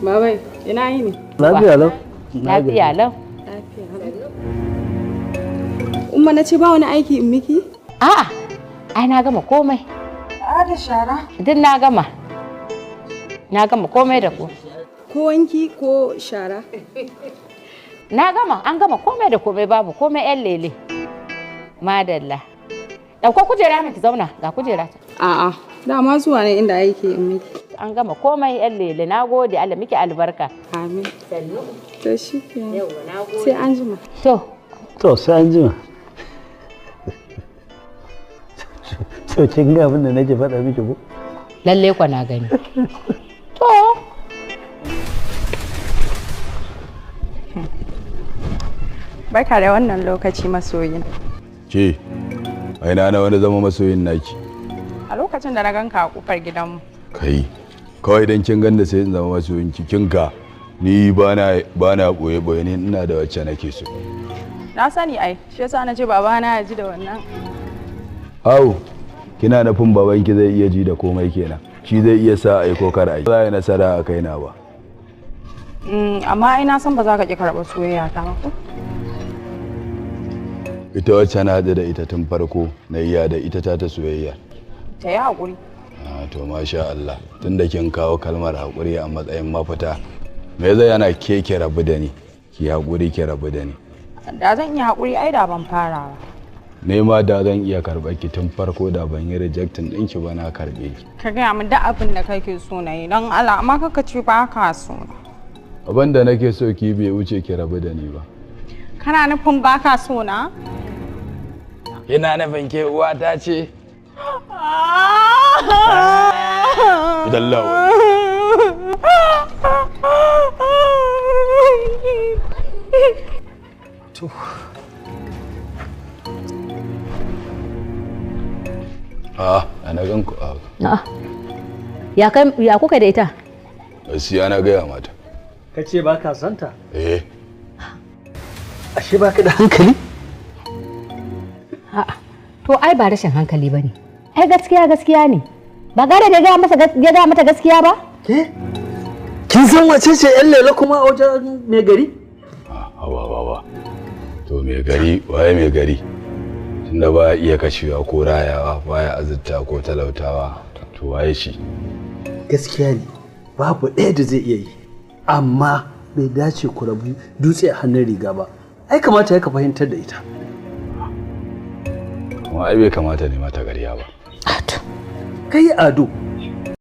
Babai, ina yi ne? Lafiya lau. Lafiya lau. Umma na ce ba wani aiki in miki? A'a, ai na gama komai. Da shara. Duk na gama. Na gama komai da ku. Ko wanki ko shara? Na gama, an gama komai da komai babu komai yan lele. Madalla. Ɗauko kujera miki zauna ga kujera ta. A'a, dama zuwa ne inda aiki in miki. An gama komai yan lele. Na gode Allah miki albarka. Amin. To shi ke. Sai an jima. To sai an jima. To kin ga abin da nake faɗa miki ko? Lalle kwa na gani. To. Barka da wannan lokaci masoyin. Ke, aina na wani zama masoyin naki. A lokacin da na ganka a kofar gidanmu. Kai, kawai idan kin ganda sai in zama masoyin ki kinka. Ni bana boye ne ina da wacce nake so. Na sani ai, shi yasa na ce babana ya ji da wannan. Au, kina nufin babanki zai iya ji da komai kenan. Shi zai iya sa ai ko kar ai. Ba za nasara a kaina ba. Amma ai na san ba za ka ki karɓar soyayya ta ba ko? Ita wacce na haɗu da ita tun farko na iya da ita ta soyayya. Ta yi haƙuri. To masha Allah, tun da kin kawo kalmar haƙuri a matsayin mafita, me zai yana ke rabu da ni, ki haƙuri ki rabu da ni. Da zan iya haƙuri ai da ban fara ba. Nema da zan iya karɓar ki tun farko da ban yi rejectin ɗinki ba na karɓe ki. Ka gaya min duk abin da kake so na yi don Allah amma kaka ce ba ka so. Abin da nake so ki bai wuce ki rabu da ni ba. Kana nufin ba ka so na? Ina nufin ke uwa ta ce. Idan lawa. Ana gan ku. Ya kuka da ita? Gaskiya na gaya mata. Ka ce ba ka santa? Eh. Ashe ba ka da hankali? A'a. To ai ba rashin hankali bane. Ai gaskiya ne. Ba gare da ya ga mata gaskiya ba? Ke? Kin san wace ce yan lele kuma a wajen mai gari? Hawa. To mai gari, waye mai gari? Tunda ba iya kashewa ko rayawa, baya azurta ko talautawa, to waye shi? Gaskiya ne, babu ɗaya da zai iya yi. Amma bai dace ku rabu dutse a hannun riga ba. Ai kamata ya ka fahimtar da ita. Kuma ai bai kamata ne mata ƙarya ba. Kai Ado,